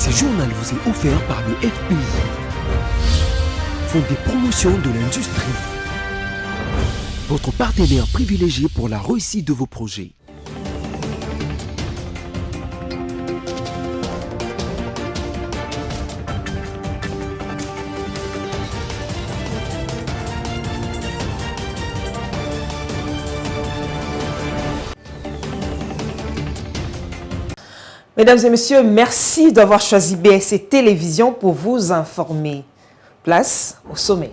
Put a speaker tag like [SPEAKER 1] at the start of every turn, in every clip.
[SPEAKER 1] Ce journal vous est offert par le FPI, Fonds des promotions de l'industrie, votre partenaire privilégié pour la réussite de vos projets.
[SPEAKER 2] Mesdames et messieurs, merci d'avoir choisi BSC Télévision pour vous informer. Place au sommaire.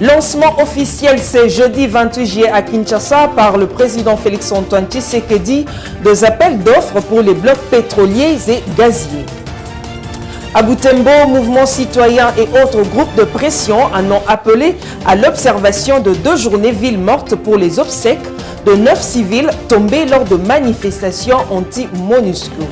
[SPEAKER 2] Lancement officiel ce jeudi 28 juillet à Kinshasa par le président Félix-Antoine Tshisekedi des appels d'offres pour les blocs pétroliers et gaziers. À Butembo, mouvements citoyens et autres groupes de pression en ont appelé à l'observation de 2 journées ville morte pour les obsèques de 9 civils tombés lors de manifestations anti-MONUSCO.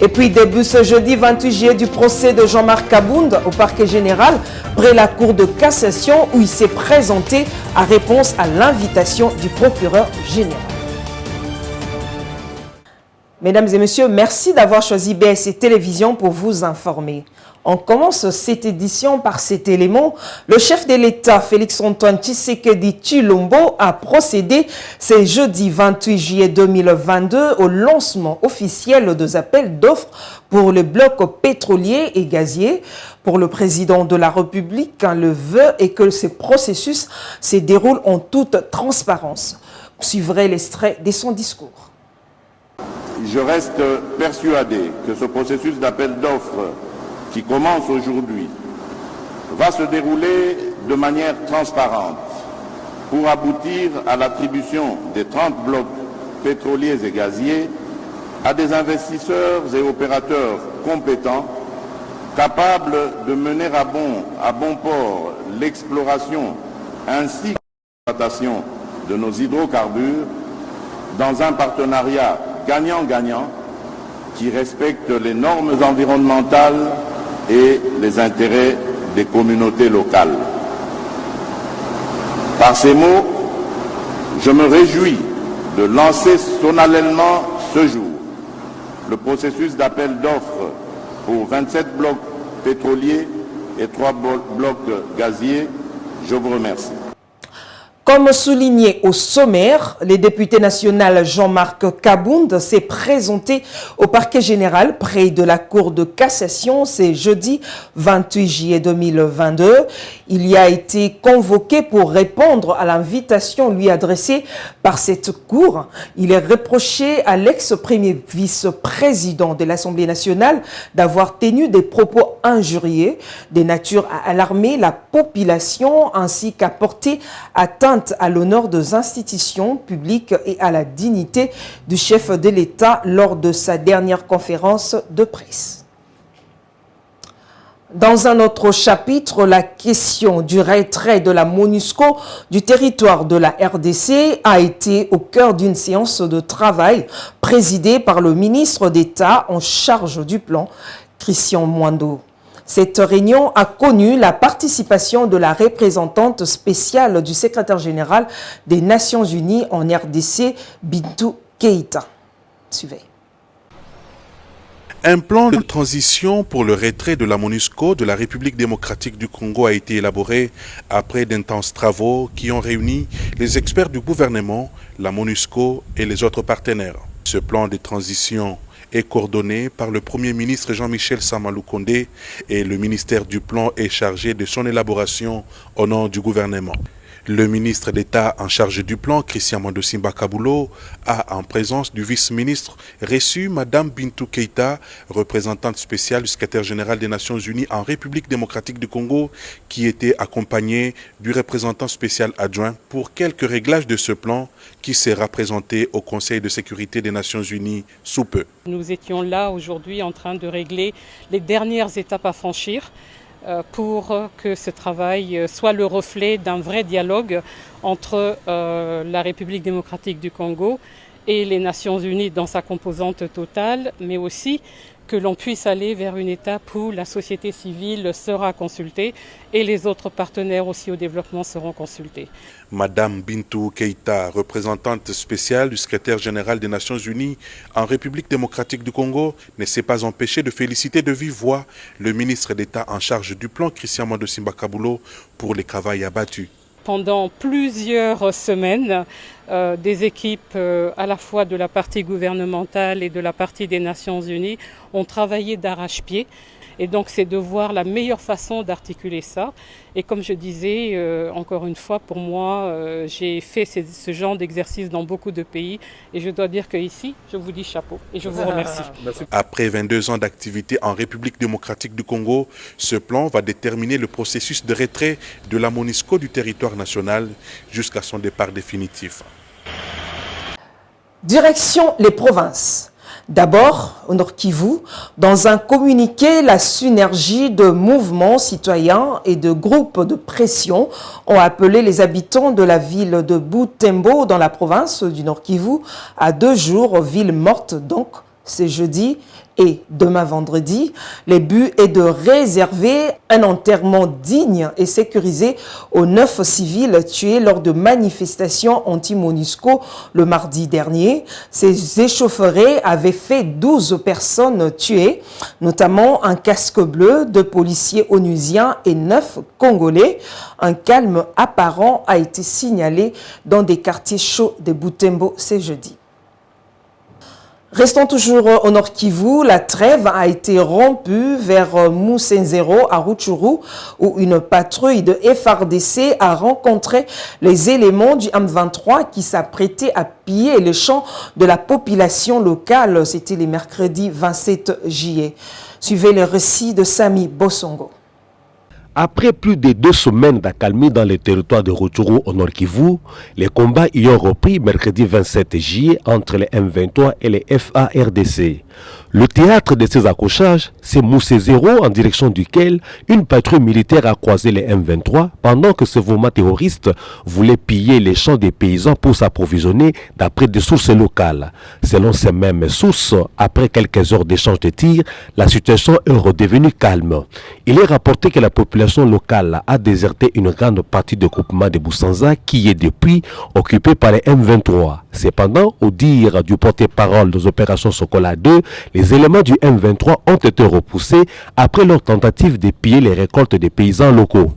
[SPEAKER 2] Et puis début ce jeudi 28 juillet du procès de Jean-Marc Kabound au parquet général près la cour de cassation où il s'est présenté en réponse à l'invitation du procureur général. Mesdames et messieurs, merci d'avoir choisi BSC Télévision pour vous informer. On commence cette édition par cet élément. Le chef de l'État, Félix-Antoine Tshisekedi Tshilombo, a procédé ce jeudi 28 juillet 2022 au lancement officiel des appels d'offres pour les blocs pétroliers et gaziers. Pour le président de la République, le vœu est que ce processus se déroule en toute transparence. Suivrez l'extrait de son discours.
[SPEAKER 3] Je reste persuadé que ce processus d'appel d'offres qui commence aujourd'hui va se dérouler de manière transparente pour aboutir à l'attribution des 30 blocs pétroliers et gaziers à des investisseurs et opérateurs compétents capables de mener à bon port l'exploration ainsi que l'exploitation de nos hydrocarbures dans un partenariat gagnant-gagnant qui respecte les normes environnementales et les intérêts des communautés locales. Par ces mots, je me réjouis de lancer solennellement ce jour le processus d'appel d'offres pour 27 blocs pétroliers et 3 blocs gaziers. Je vous remercie.
[SPEAKER 2] Comme souligné au sommaire, le député national Jean-Marc Kabound s'est présenté au parquet général près de la cour de cassation ce jeudi 28 juillet 2022. Il y a été convoqué pour répondre à l'invitation lui adressée par cette cour. Il est reproché à l'ex-premier vice-président de l'Assemblée nationale d'avoir tenu des propos injurieux de nature à alarmer la population ainsi qu'à porter atteinte à l'honneur des institutions publiques et à la dignité du chef de l'État lors de sa dernière conférence de presse. Dans un autre chapitre, la question du retrait de la MONUSCO du territoire de la RDC a été au cœur d'une séance de travail présidée par le ministre d'État en charge du plan, Christian Mwando. Cette réunion a connu la participation de la représentante spéciale du secrétaire général des Nations Unies en RDC, Bintou Keïta. Suivez.
[SPEAKER 4] Un plan de transition pour le retrait de la MONUSCO de la République démocratique du Congo a été élaboré après d'intenses travaux qui ont réuni les experts du gouvernement, la MONUSCO et les autres partenaires. Ce plan de transition est coordonné par le Premier ministre Jean-Michel Sama-Lukonde et le ministère du Plan est chargé de son élaboration au nom du gouvernement. Le ministre d'État en charge du plan, Christian Mwando Simba Kabulo, a, en présence du vice-ministre, reçu Mme Bintou Keïta, représentante spéciale du secrétaire général des Nations Unies en République démocratique du Congo, qui était accompagnée du représentant spécial adjoint pour quelques réglages de ce plan qui sera présenté au Conseil de sécurité des Nations Unies sous peu.
[SPEAKER 5] Nous étions là aujourd'hui en train de régler les dernières étapes à franchir pour que ce travail soit le reflet d'un vrai dialogue entre la République démocratique du Congo et les Nations Unies dans sa composante totale, mais aussi que l'on puisse aller vers une étape où la société civile sera consultée et les autres partenaires aussi au développement seront consultés.
[SPEAKER 4] Madame Bintou Keïta, représentante spéciale du secrétaire général des Nations Unies en République démocratique du Congo, ne s'est pas empêchée de féliciter de vive voix le ministre d'État en charge du plan, Christian Mando Simba Kabulo, pour les travaux abattus.
[SPEAKER 5] Pendant plusieurs semaines, des équipes à la fois de la partie gouvernementale et de la partie des Nations Unies ont travaillé d'arrache-pied. Et donc c'est de voir la meilleure façon d'articuler ça. Et comme je disais, encore une fois, pour moi, j'ai fait ce genre d'exercice dans beaucoup de pays. Et je dois dire qu'ici, je vous dis chapeau et je vous remercie.
[SPEAKER 4] Après 22 ans d'activité en République démocratique du Congo, ce plan va déterminer le processus de retrait de la MONUSCO du territoire national jusqu'à son départ définitif.
[SPEAKER 2] Direction les provinces. D'abord, au Nord Kivu, dans un communiqué, la synergie de mouvements citoyens et de groupes de pression ont appelé les habitants de la ville de Butembo, dans la province du Nord Kivu, à 2 jours, ville morte donc. C'est jeudi et demain vendredi. Le but est de réserver un enterrement digne et sécurisé aux 9 civils tués lors de manifestations anti-MONUSCO le mardi dernier. Ces échauffourées avaient fait 12 personnes tuées, notamment un casque bleu, 2 policiers onusiens et 9 Congolais. Un calme apparent a été signalé dans des quartiers chauds de Butembo ce jeudi. Restons toujours au Nord Kivu, la trêve a été rompue vers Moussenzero à Rutshuru où une patrouille de FARDC a rencontré les éléments du M23 qui s'apprêtaient à piller les champs de la population locale. C'était les mercredis 27 juillet. Suivez le récit de Sami Bosongo.
[SPEAKER 6] Après plus de 2 semaines d'accalmie dans le territoire de Rutshuru au Nord Kivu, les combats y ont repris mercredi 27 juillet entre les M23 et les FARDC. Le théâtre de ces accrochages, c'est Moussenzero en direction duquel une patrouille militaire a croisé les M23 pendant que ce mouvement terroriste voulait piller les champs des paysans pour s'approvisionner d'après des sources locales. Selon ces mêmes sources, après quelques heures d'échange de tirs, la situation est redevenue calme. Il est rapporté que la population locale a déserté une grande partie du groupement de Boussanza qui est depuis occupé par les M23. Cependant, au dire du porte-parole des opérations Sokola 2, les éléments du M23 ont été repoussés après leur tentative de piller les récoltes des paysans locaux.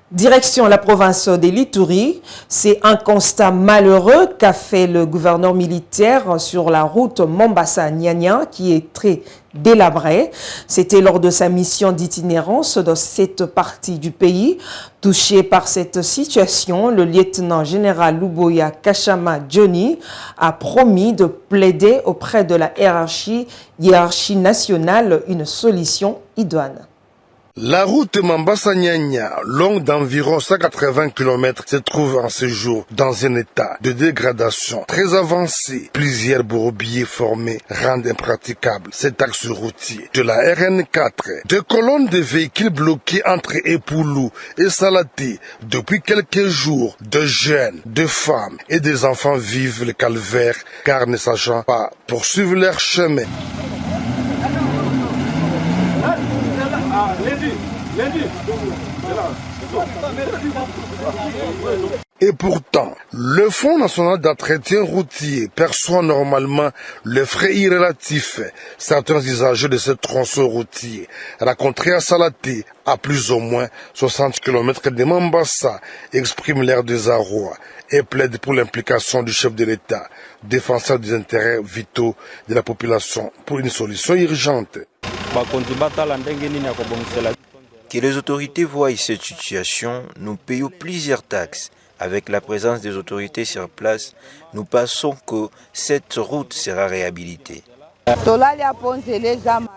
[SPEAKER 2] Direction la province de l'Ituri, c'est un constat malheureux qu'a fait le gouverneur militaire sur la route Mombasa-Nyanya qui est très délabrée. C'était lors de sa mission d'itinérance dans cette partie du pays. Touché par cette situation, le lieutenant général Luboya Kachama Johnny a promis de plaider auprès de la hiérarchie nationale une solution idoine.
[SPEAKER 7] La route Mombasa-Nyanya, longue d'environ 180 km, se trouve en ce jour dans un état de dégradation très avancé. Plusieurs bourbiers formés rendent impraticable cet axe routier. De la RN4, des colonnes de véhicules bloqués entre Epoulou et Salaté depuis quelques jours. De jeunes, de femmes et des enfants vivent le calvaire car ne sachant pas poursuivre leur chemin. Et pourtant, le Fonds national d'entretien routier perçoit normalement le frais irrélatif. Certains usagers de ce tronçon routier, rencontrés à Salaté, à plus ou moins 60 km de Mombasa, expriment leur désarroi et plaident pour l'implication du chef de l'État, défenseur des intérêts vitaux de la population, pour une solution urgente.
[SPEAKER 8] Que les autorités voient cette situation, nous payons plusieurs taxes. Avec la présence des autorités sur place, nous pensons que cette route sera réhabilitée.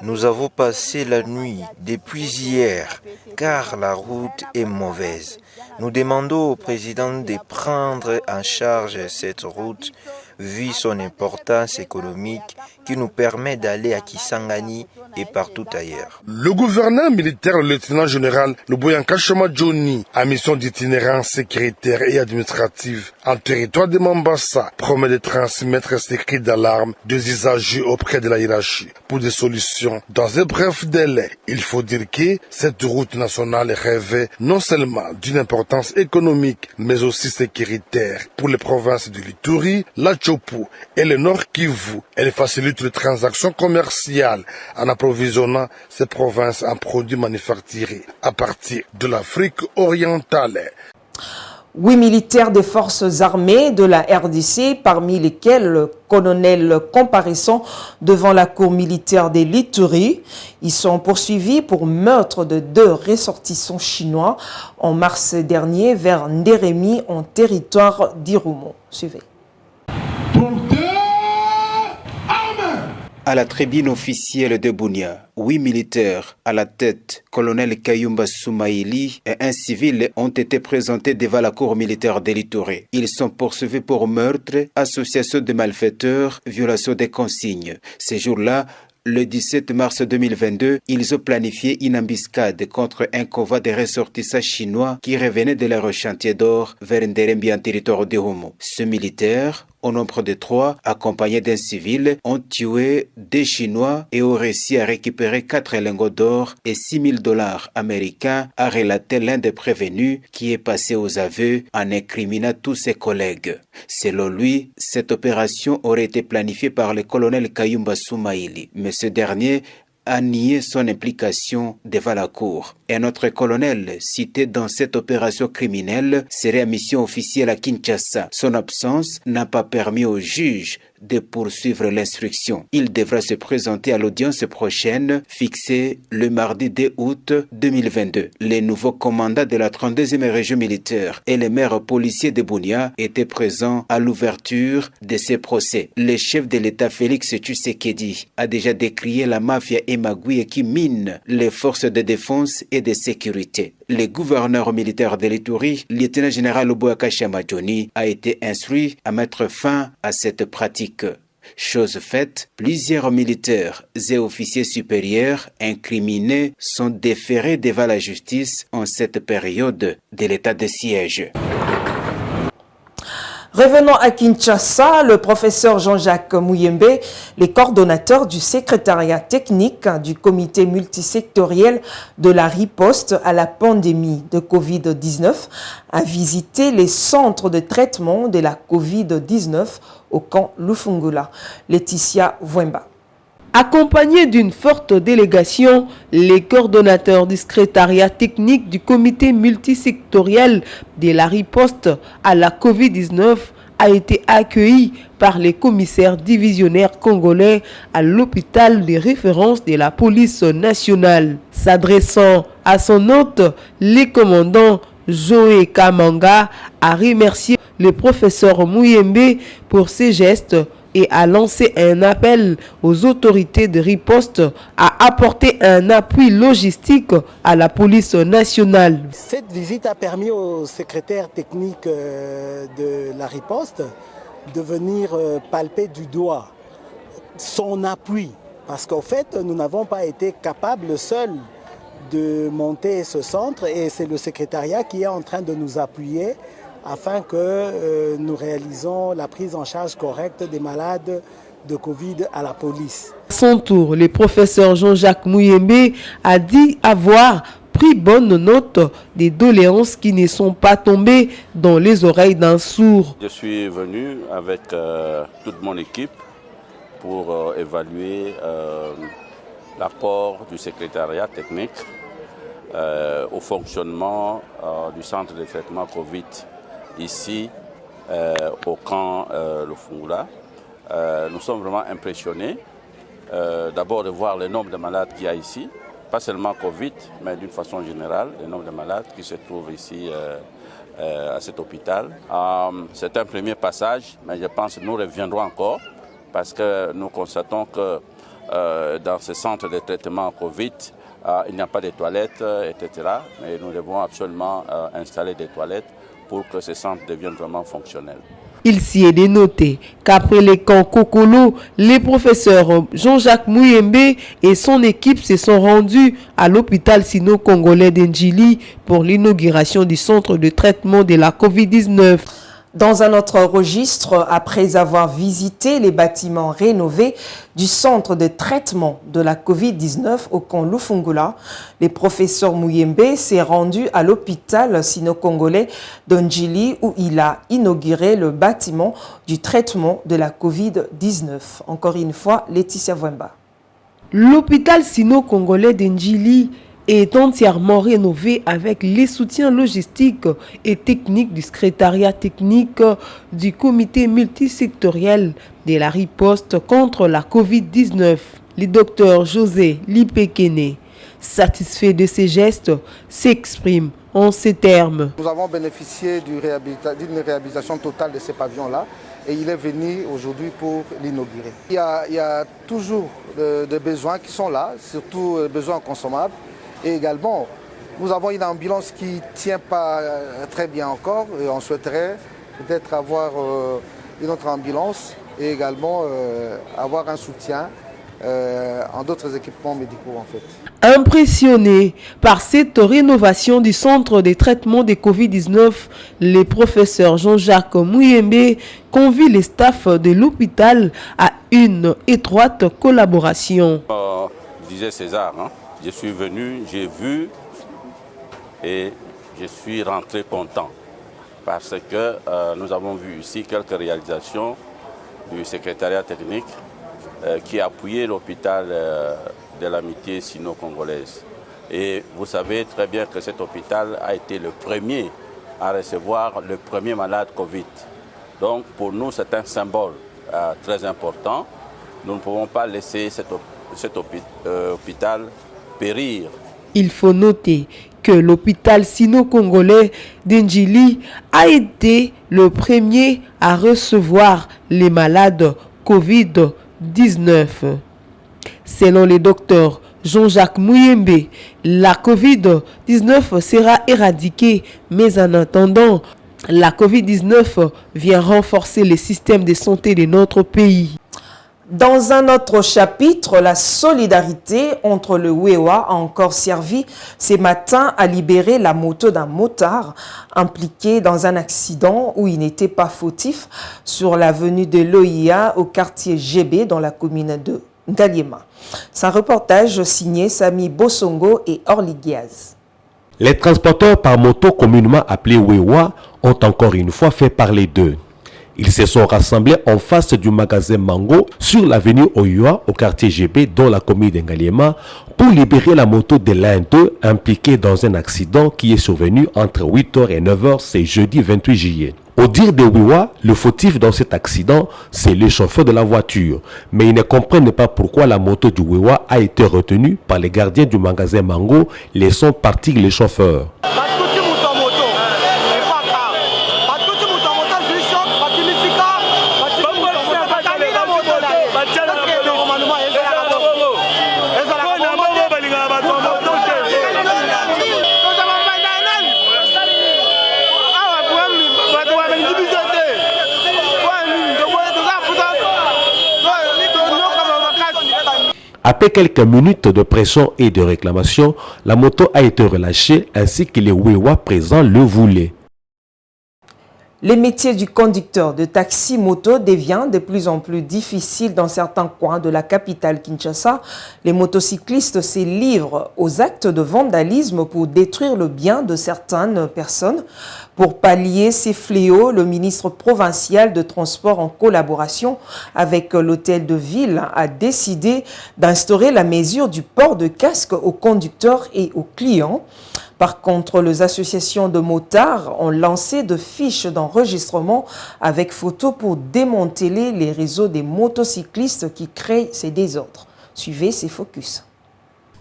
[SPEAKER 8] Nous avons passé la nuit depuis hier, car la route est mauvaise. Nous demandons au président de prendre en charge cette route vu son importance économique qui nous permet d'aller à Kisangani et partout ailleurs.
[SPEAKER 7] Le gouverneur militaire, le lieutenant-général Luboyanka Chama Johnny, à mission d'itinérance sécuritaire et administrative en territoire de Mombasa, promet de transmettre ces cris d'alarme des usagers auprès de la hiérarchie pour des solutions dans un bref délai. Il faut dire que cette route nationale rêvait non seulement d'une importance économique, mais aussi sécuritaire pour les provinces du Lituri, la Chopo et le Nord Kivu. Elle facilite les transactions commerciales en approvisionnant ces provinces en produits manufacturés à partir de l'Afrique orientale.
[SPEAKER 2] 8 militaires des forces armées de la RDC, parmi lesquels le colonel comparaissant devant la cour militaire des Lituri. Ils sont poursuivis pour meurtre de 2 ressortissants chinois en mars dernier vers Ndéremi en territoire d'Irumo. Suivez.
[SPEAKER 9] À la tribune officielle de Bunia, 8 militaires, à la tête, colonel Kayumba Soumaïli et un civil, ont été présentés devant la cour militaire de l'Ituri. Ils sont poursuivis pour meurtre, association de malfaiteurs, violation des consignes. Ces jours-là, le 17 mars 2022, ils ont planifié une embuscade contre un convoi de ressortissants chinois qui revenaient de leur chantier d'or vers Ndérembi en territoire de Homo. Ce militaire, au nombre de 3, accompagnés d'un civil, ont tué 2 Chinois et ont réussi à récupérer 4 lingots d'or et $6,000 américains, a relaté l'un des prévenus qui est passé aux aveux en incriminant tous ses collègues. Selon lui, cette opération aurait été planifiée par le colonel Kayumba Soumaïli, mais ce dernier a nié son implication devant la cour. Un autre colonel cité dans cette opération criminelle serait à mission officielle à Kinshasa. Son absence n'a pas permis au juge de poursuivre l'instruction. Il devra se présenter à l'audience prochaine, fixée le mardi 2 août 2022. Les nouveaux commandants de la 32e région militaire et les maires policiers de Bunia étaient présents à l'ouverture de ces procès. Le chef de l'État Félix Tshisekedi a déjà décrié la mafia Emagui qui mine les forces de défense et de sécurité. Le gouverneur militaire de l'Ituri, lieutenant-général Luboyanka Chama Johnny, a été instruit à mettre fin à cette pratique. Chose faite, plusieurs militaires et officiers supérieurs incriminés sont déférés devant la justice en cette période de l'état de siège.
[SPEAKER 2] Revenons à Kinshasa, le professeur Jean-Jacques Muyembe, le coordonnateur du secrétariat technique du comité multisectoriel de la riposte à la pandémie de Covid-19, a visité les centres de traitement de la Covid-19 au camp Lufungula. Laetitia Vwemba.
[SPEAKER 10] Accompagnés d'une forte délégation, les coordonnateurs du secrétariat technique du comité multisectoriel de la riposte à la Covid-19 a été accueillis par les commissaires divisionnaires congolais à l'hôpital de référence de la police nationale. S'adressant à son hôte, le commandant Joé Kamanga a remercié le professeur Muyembe pour ses gestes et a lancé un appel aux autorités de riposte à apporter un appui logistique à la police nationale.
[SPEAKER 11] Cette visite a permis au secrétaire technique de la riposte de venir palper du doigt son appui. Parce qu'en fait, nous n'avons pas été capables seuls de monter ce centre et c'est le secrétariat qui est en train de nous appuyer afin que nous réalisons la prise en charge correcte des malades de Covid à la police.
[SPEAKER 10] À son tour, le professeur Jean-Jacques Muyembe a dit avoir pris bonne note des doléances qui ne sont pas tombées dans les oreilles d'un sourd.
[SPEAKER 12] Je suis venu avec toute mon équipe pour évaluer l'apport du secrétariat technique au fonctionnement du centre de traitement Covid ici au camp Lufungula. Nous sommes vraiment impressionnés d'abord de voir le nombre de malades qu'il y a ici, pas seulement Covid, mais d'une façon générale, le nombre de malades qui se trouvent ici à cet hôpital. C'est un premier passage, mais je pense que nous reviendrons encore parce que nous constatons que dans ce centre de traitement Covid, il n'y a pas de toilettes, etc. Mais nous devons absolument installer des toilettes pour que ce centre devienne vraiment fonctionnel.
[SPEAKER 10] Il s'y est dénoté qu'après les camps Kokolo, les professeurs Jean-Jacques Mouyembe et son équipe se sont rendus à l'hôpital sino-congolais d'Ndjili pour l'inauguration du centre de traitement de la COVID-19.
[SPEAKER 2] Dans un autre registre, après avoir visité les bâtiments rénovés du centre de traitement de la COVID-19 au camp Lufungula, le professeur Mouyembe s'est rendu à l'hôpital sino-congolais d'Ndjili où il a inauguré le bâtiment du traitement de la COVID-19. Encore une fois, Laetitia Wemba.
[SPEAKER 10] L'hôpital sino-congolais d'Ndjili est entièrement rénové avec les soutiens logistiques et techniques du secrétariat technique du comité multisectoriel de la riposte contre la COVID-19. Le docteur José Lipekene, satisfait de ces gestes, s'exprime en ces termes.
[SPEAKER 13] Nous avons bénéficié d'une réhabilitation totale de ces pavillons-là et il est venu aujourd'hui pour l'inaugurer. Il y a toujours des besoins qui sont là, surtout les besoins consommables. Et également, nous avons une ambulance qui ne tient pas très bien encore et on souhaiterait peut-être avoir une autre ambulance et également avoir un soutien en d'autres équipements médicaux en fait.
[SPEAKER 10] Impressionné par cette rénovation du centre de traitement de Covid-19, le professeur Jean-Jacques Mouyembe convie les staffs de l'hôpital à une étroite collaboration.
[SPEAKER 12] Disait César, je suis venu, j'ai vu et je suis rentré content parce que nous avons vu ici quelques réalisations du secrétariat technique qui a appuyé l'hôpital de l'amitié sino-congolaise. Et vous savez très bien que cet hôpital a été le premier à recevoir le premier malade Covid. Donc pour nous c'est un symbole très important. Nous ne pouvons pas laisser cet hôpital périr.
[SPEAKER 10] Il faut noter que l'hôpital sino-congolais d'Ndjili a été le premier à recevoir les malades Covid-19. Selon le docteur Jean-Jacques Mouyembe, la Covid-19 sera éradiquée, mais en attendant, la Covid-19 vient renforcer le système de santé de notre pays.
[SPEAKER 2] Dans un autre chapitre, la solidarité entre le Wewa a encore servi ce matin à libérer la moto d'un motard impliqué dans un accident où il n'était pas fautif sur l'avenue de l'OIA au quartier GB dans la commune de Ngaliema. C'est un reportage signé Sami Bossongo et Orly Guiaz.
[SPEAKER 6] Les transporteurs par moto communément appelés Wewa ont encore une fois fait parler d'eux. Ils se sont rassemblés en face du magasin Mango sur l'avenue Oyua au quartier GB dans la commune d'Ngaliema pour libérer la moto de l'un d'eux impliqué dans un accident qui est survenu entre 8h et 9h ce jeudi 28 juillet. Au dire de Wewa, le fautif dans cet accident, c'est le chauffeur de la voiture. Mais ils ne comprennent pas pourquoi la moto du Wewa a été retenue par les gardiens du magasin Mango, laissant partir les chauffeurs. Après quelques minutes de pression et de réclamation, la moto a été relâchée ainsi que les Wewa présents le voulaient.
[SPEAKER 2] Le métier du conducteur de taxi-moto devient de plus en plus difficile dans certains coins de la capitale Kinshasa. Les motocyclistes se livrent aux actes de vandalisme pour détruire le bien de certaines personnes. Pour pallier ces fléaux, le ministre provincial de Transport, en collaboration avec l'hôtel de ville, a décidé d'instaurer la mesure du port de casque aux conducteurs et aux clients. Par contre, les associations de motards ont lancé de fiches d'enregistrement avec photos pour démanteler les réseaux des motocyclistes qui créent ces désordres. Suivez ces focus.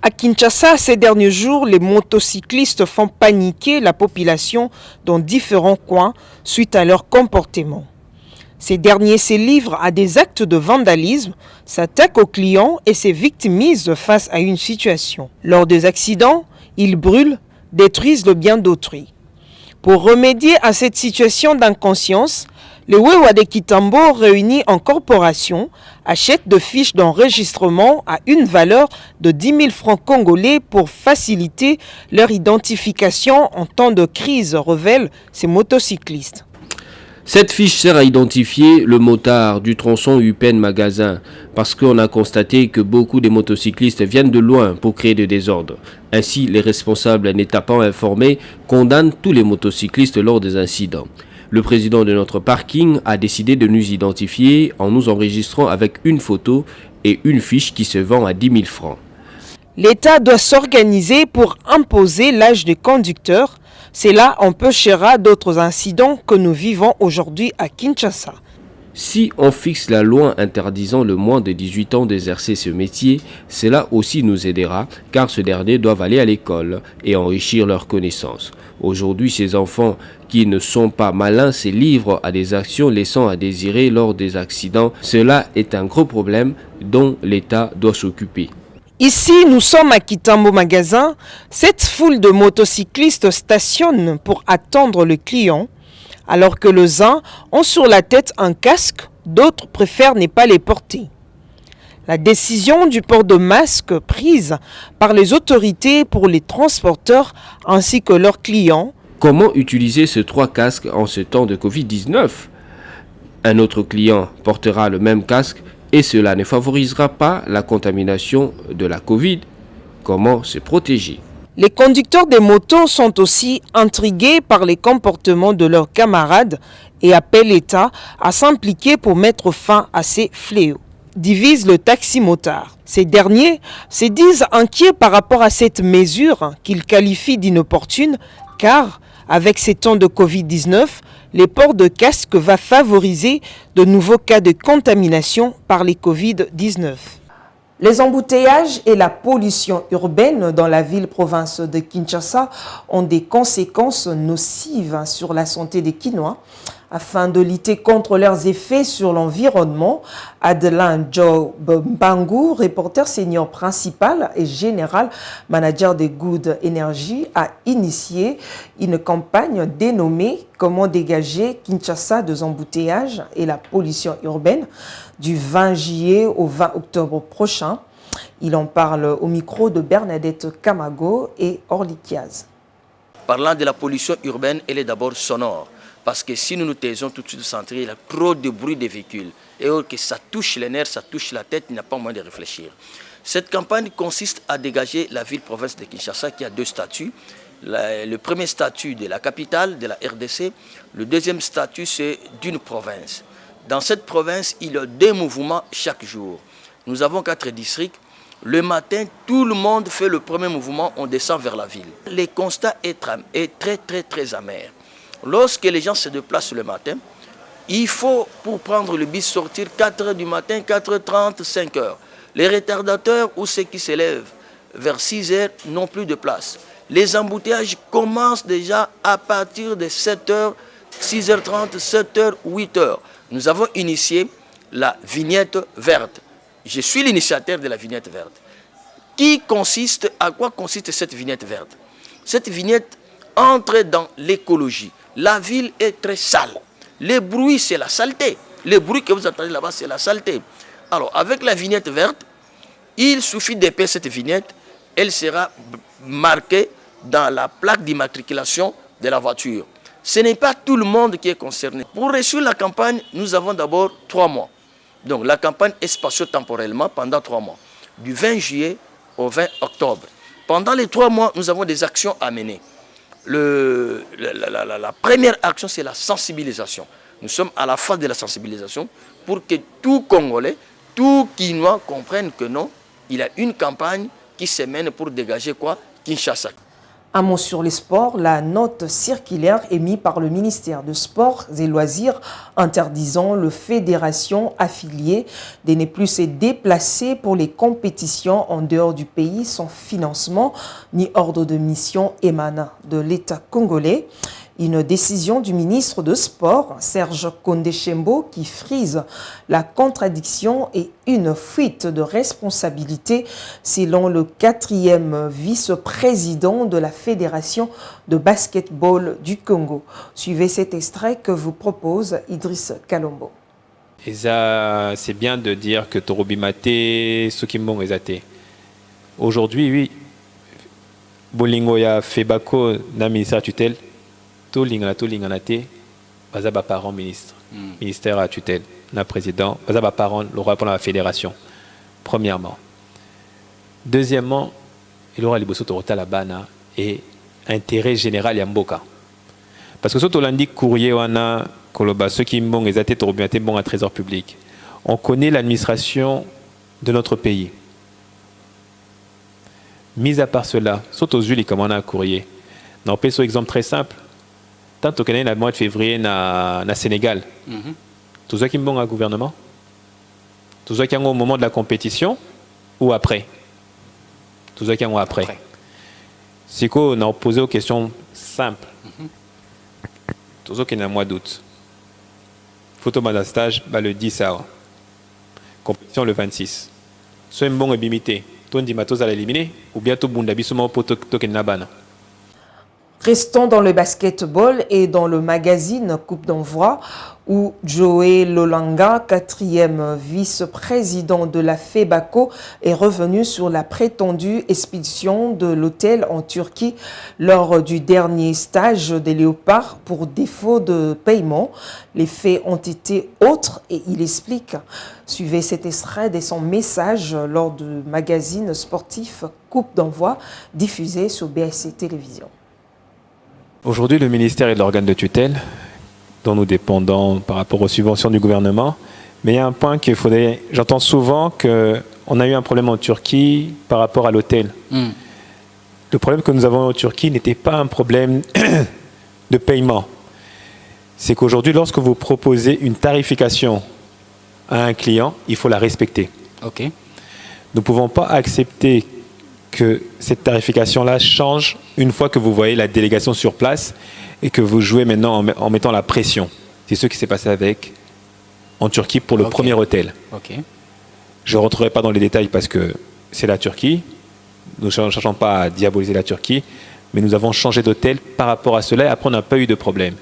[SPEAKER 2] À Kinshasa, ces derniers jours, les motocyclistes font paniquer la population dans différents coins suite à leur comportement. Ces derniers se livrent à des actes de vandalisme, s'attaquent aux clients et se victimisent face à une situation. Lors des accidents, ils brûlent, détruisent le bien d'autrui. Pour remédier à cette situation d'inconscience, le Wewa de Kitambo, réuni en corporation, achète de fiches d'enregistrement à une valeur de 10 000 francs congolais pour faciliter leur identification en temps de crise, révèlent ces motocyclistes.
[SPEAKER 14] Cette fiche sert à identifier le motard du tronçon Upen-Magasin parce qu'on a constaté que beaucoup de motocyclistes viennent de loin pour créer des désordres. Ainsi, les responsables n'étant pas informés condamnent tous les motocyclistes lors des incidents. Le président de notre parking a décidé de nous identifier en nous enregistrant avec une photo et une fiche qui se vend à 10 000 francs.
[SPEAKER 2] L'État doit s'organiser pour imposer l'âge des conducteurs. Cela empêchera d'autres incidents que nous vivons aujourd'hui à Kinshasa.
[SPEAKER 14] Si on fixe la loi interdisant le moins de 18 ans d'exercer ce métier, cela aussi nous aidera car ceux derniers doivent aller à l'école et enrichir leurs connaissances. Aujourd'hui, ces enfants qui ne sont pas malins se livrent à des actions laissant à désirer lors des accidents. Cela est un gros problème dont l'État doit s'occuper.
[SPEAKER 2] Ici, nous sommes à Kitambo Magasin. Cette foule de motocyclistes stationne pour attendre le client, alors que les uns ont sur la tête un casque, d'autres préfèrent ne pas les porter. La décision du port de masque prise par les autorités pour les transporteurs ainsi que leurs clients.
[SPEAKER 14] Comment utiliser ces 3 casques en ce temps de Covid-19 ? Un autre client portera le même casque et cela ne favorisera pas la contamination de la Covid. Comment se protéger ?
[SPEAKER 2] Les conducteurs des motos sont aussi intrigués par les comportements de leurs camarades et appellent l'État à s'impliquer pour mettre fin à ces fléaux, divise le taxi-motard. Ces derniers se disent inquiets par rapport à cette mesure qu'ils qualifient d'inopportune car, avec ces temps de Covid-19, les ports de casque va favoriser de nouveaux cas de contamination par les Covid-19. Les embouteillages et la pollution urbaine dans la ville-province de Kinshasa ont des conséquences nocives sur la santé des Kinois. Afin de lutter contre leurs effets sur l'environnement, Adeline Joe Bangu, reporter senior principal et général manager de Good Energy, a initié une campagne dénommée « Comment dégager Kinshasa des embouteillages et la pollution urbaine » du 20 juillet au 20 octobre prochain. Il en parle au micro de Bernadette Kamago et Orly Kiaz.
[SPEAKER 15] Parlant de la pollution urbaine, elle est d'abord sonore. Parce que si nous nous taisons tout de suite centré, il y a trop de bruit des véhicules. Et que ça touche les nerfs, ça touche la tête, il n'y a pas moyen de réfléchir. Cette campagne consiste à dégager la ville-province de Kinshasa qui a 2 statuts. Le premier statut de la capitale, de la RDC. Le deuxième statut, c'est d'une province. Dans cette province, il y a 2 mouvements chaque jour. Nous avons 4 districts. Le matin, tout le monde fait le premier mouvement, on descend vers la ville. Le constat est très amer. Lorsque les gens se déplacent le matin, il faut, pour prendre le bus, sortir 4h du matin, 4h30, 5h. Les retardateurs ou ceux qui s'élèvent vers 6h n'ont plus de place. Les embouteillages commencent déjà à partir de 7h, 6h30, 7h, 8h. Nous avons initié la vignette verte. Je suis l'initiateur de la vignette verte. À quoi consiste cette vignette verte? Cette vignette entre dans l'écologie. La ville est très sale. Les bruits, c'est la saleté. Les bruits que vous entendez là-bas, c'est la saleté. Alors, avec la vignette verte, il suffit d'épaissir cette vignette. Elle sera marquée dans la plaque d'immatriculation de la voiture. Ce n'est pas tout le monde qui est concerné. Pour réussir la campagne, nous avons d'abord 3 mois. Donc, la campagne est spatio-temporellement pendant 3 mois. Du 20 juillet au 20 octobre. Pendant les 3 mois, nous avons des actions à mener. La première action, c'est la sensibilisation. Nous sommes à la phase de la sensibilisation pour que tout Congolais, tout Kinois comprenne que non, il y a une campagne qui se mène pour dégager quoi? Kinshasa.
[SPEAKER 2] Un mot sur les sports, la note circulaire émise par le ministère des Sports et Loisirs interdisant les fédérations affiliées de ne plus se déplacer pour les compétitions en dehors du pays sans financement ni ordre de mission émanant de l'État congolais. Une décision du ministre de Sport, Serge Kondeshembo, qui frise la contradiction et une fuite de responsabilité, selon le 4e vice-président de la Fédération de basketball du Congo. Suivez cet extrait que vous propose Idriss Kalombo.
[SPEAKER 16] Et ça, c'est bien de dire que Torobimate, Sokimbong Ezate. Aujourd'hui, oui, Bolingo ya Febako, na ministère tutelle, tout l'inganate, bazaba parent ministre, ministère à tutelle, na président, bazaba parent, le roi pour la fédération. Premièrement. Deuxièmement, il aura les bossos torota la bana et intérêt général yamboka. Parce que surtout lundi courrier wana koloba ceux qui m'ont exaté torobimate bon à trésor public. On connaît l'administration de notre pays. Mis à part cela, surtout aux huiles comme on a un courrier. On peut sur exemple très simple. Tant au Canada, le mois de février, na Sénégal. Tout ça qui me bon à gouvernement. Tout ça qui est au moment de la compétition ou après. Tout ça qui est après. C'est qu'on a posé aux questions simples. Tout ça qui est au mois d'août. Photo de stage le 10 août. Compétition le 26. Soit bon et bimité. Tout dit matos à l'éliminer ou bientôt bundabismo pour token nabana.
[SPEAKER 2] Restons dans le basketball et dans le magazine Coupe d'envoi où Joey Lolanga, 4e vice-président de la FEBACO, est revenu sur la prétendue expulsion de l'hôtel en Turquie lors du dernier stage des Léopards pour défaut de paiement. Les faits ont été autres et il explique. Suivez cet extrait de son message lors du magazine sportif Coupe d'envoi diffusé sur BSC Télévision.
[SPEAKER 16] Aujourd'hui, le ministère est l'organe de tutelle dont nous dépendons par rapport aux subventions du gouvernement. Mais il y a un point qu'il faudrait... J'entends souvent qu'on a eu un problème en Turquie par rapport à l'hôtel. Le problème que nous avons en Turquie n'était pas un problème de paiement. C'est qu'aujourd'hui, lorsque vous proposez une tarification à un client, il faut la respecter.
[SPEAKER 17] Okay.
[SPEAKER 16] Nous ne pouvons pas accepter que cette tarification-là change une fois que vous voyez la délégation sur place et que vous jouez maintenant en mettant la pression. C'est ce qui s'est passé en Turquie pour le premier hôtel. Je ne rentrerai pas dans les détails parce que c'est la Turquie. Nous ne cherchons pas à diaboliser la Turquie, mais nous avons changé d'hôtel par rapport à cela et après on n'a pas eu de problème.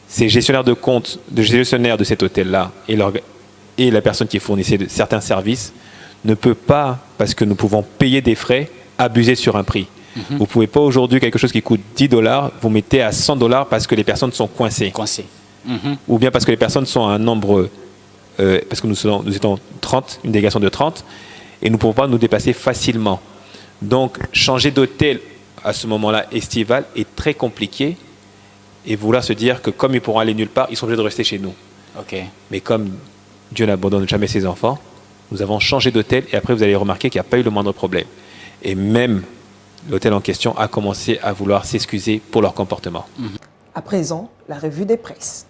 [SPEAKER 16] Ces gestionnaires de compte, gestionnaires de cet hôtel-là et la personne qui fournissait certains services ne peut pas, parce que nous pouvons payer des frais, abuser sur un prix. Vous ne pouvez pas aujourd'hui, quelque chose qui coûte $10, vous mettez à $100 parce que les personnes sont coincées. Ou bien parce que les personnes sont un nombre, parce que nous étions 30, une délégation de 30, et nous ne pouvons pas nous dépasser facilement. Donc, changer d'hôtel à ce moment-là estival est très compliqué, et vouloir se dire que comme ils pourront aller nulle part, ils sont obligés de rester chez nous. Mais comme Dieu n'abandonne jamais ses enfants, nous avons changé d'hôtel et après vous allez remarquer qu'il n'y a pas eu le moindre problème. Et même l'hôtel en question a commencé à vouloir s'excuser pour leur comportement.
[SPEAKER 2] À présent, la revue des presses.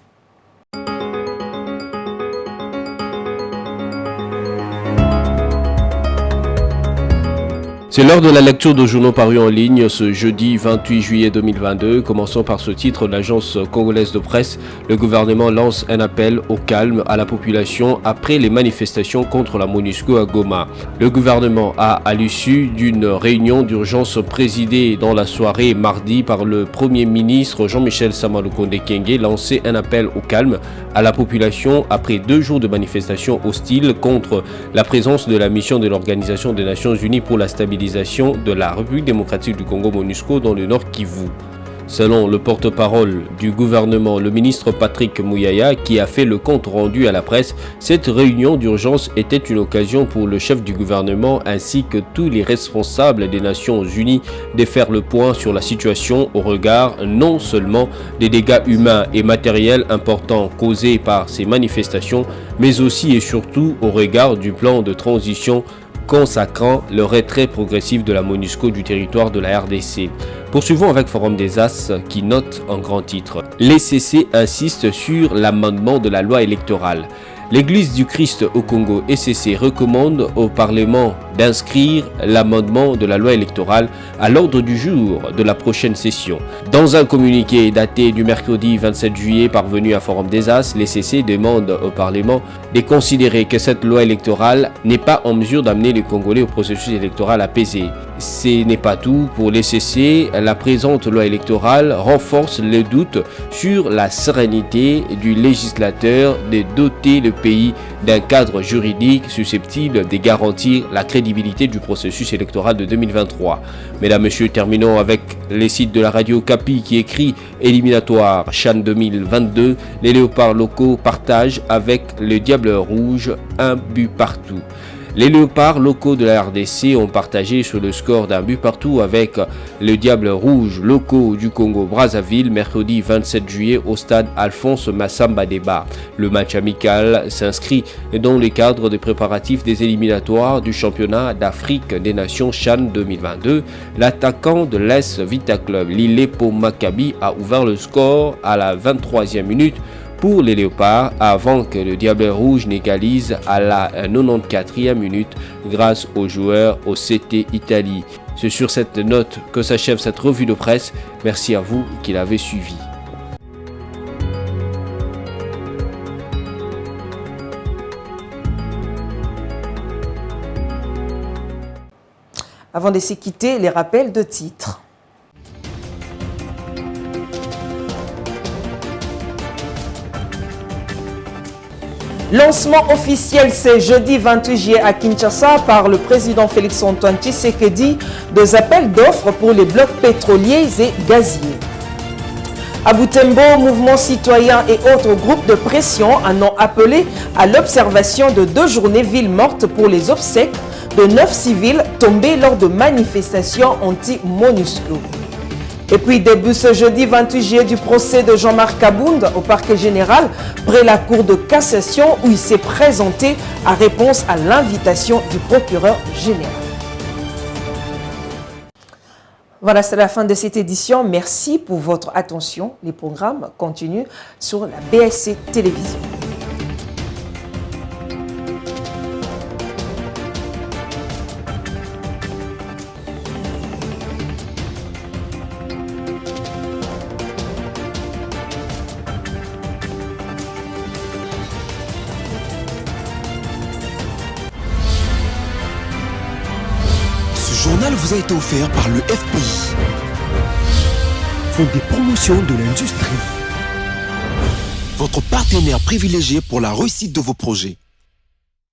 [SPEAKER 14] C'est l'heure de la lecture de journaux parus en ligne ce jeudi 28 juillet 2022. Commençons par ce titre de l'agence congolaise de presse. Le gouvernement lance un appel au calme à la population après les manifestations contre la MONUSCO à Goma. Le gouvernement a, à l'issue d'une réunion d'urgence présidée dans la soirée mardi par le Premier ministre Jean-Michel Samalukonde Kyenge, lancé un appel au calme à la population après 2 jours de manifestations hostiles contre la présence de la mission de l'Organisation des Nations Unies pour la stabilisation de la République démocratique du Congo MONUSCO dans le Nord Kivu. Selon le porte-parole du gouvernement, le ministre Patrick Mouyaya, qui a fait le compte rendu à la presse, cette réunion d'urgence était une occasion pour le chef du gouvernement ainsi que tous les responsables des Nations Unies de faire le point sur la situation au regard non seulement des dégâts humains et matériels importants causés par ces manifestations, mais aussi et surtout au regard du plan de transition consacrant le retrait progressif de la MONUSCO du territoire de la RDC. Poursuivons avec Forum des As qui note en grand titre. Les CC insistent sur l'amendement de la loi électorale. L'Église du Christ au Congo, ECC, recommande au Parlement d'inscrire l'amendement de la loi électorale à l'ordre du jour de la prochaine session. Dans un communiqué daté du mercredi 27 juillet parvenu à Forum des As, l'ECC demande au Parlement de considérer que cette loi électorale n'est pas en mesure d'amener les Congolais au processus électoral apaisé. Ce n'est pas tout. Pour l'ECC, la présente loi électorale renforce le doute sur la sérénité du législateur de doter le pays d'un cadre juridique susceptible de garantir la crédibilité du processus électoral de 2023. Mesdames, Messieurs, terminons avec les sites de la radio Capi qui écrit éliminatoire CHAN 2022. Les léopards locaux partagent avec le Diable Rouge un but partout. Les léopards locaux de la RDC ont partagé sur le score d'un but partout avec le Diable Rouge locaux du Congo-Brazzaville mercredi 27 juillet au stade Alphonse Massamba Déba. Le match amical s'inscrit dans le cadre des préparatifs des éliminatoires du championnat d'Afrique des Nations CHAN 2022. L'attaquant de l'Est Vita Club Lilepo Maccabi a ouvert le score à la 23e minute pour les léopards avant que le Diable Rouge n'égalise à la 94e minute grâce aux joueurs au CT Italie. C'est sur cette note que s'achève cette revue de presse. Merci à vous qui l'avez suivi.
[SPEAKER 2] Avant de se quitter, les rappels de titres. Lancement officiel ce jeudi 28 juillet à Kinshasa par le président Félix-Antoine Tshisekedi des appels d'offres pour les blocs pétroliers et gaziers. À Butembo, mouvements citoyens et autres groupes de pression en ont appelé à l'observation de 2 journées ville morte pour les obsèques de 9 civils tombés lors de manifestations anti-MONUSCO. Et puis début ce jeudi 28 juillet du procès de Jean-Marc Kabound au parquet général près la cour de cassation où il s'est présenté en réponse à l'invitation du procureur général. Voilà, c'est la fin de cette édition. Merci pour votre attention. Les programmes continuent sur la BSC Télévision.
[SPEAKER 1] Ce journal vous a été offert par le FPI, Fonds des promotions de l'industrie, votre partenaire privilégié pour la réussite de vos projets.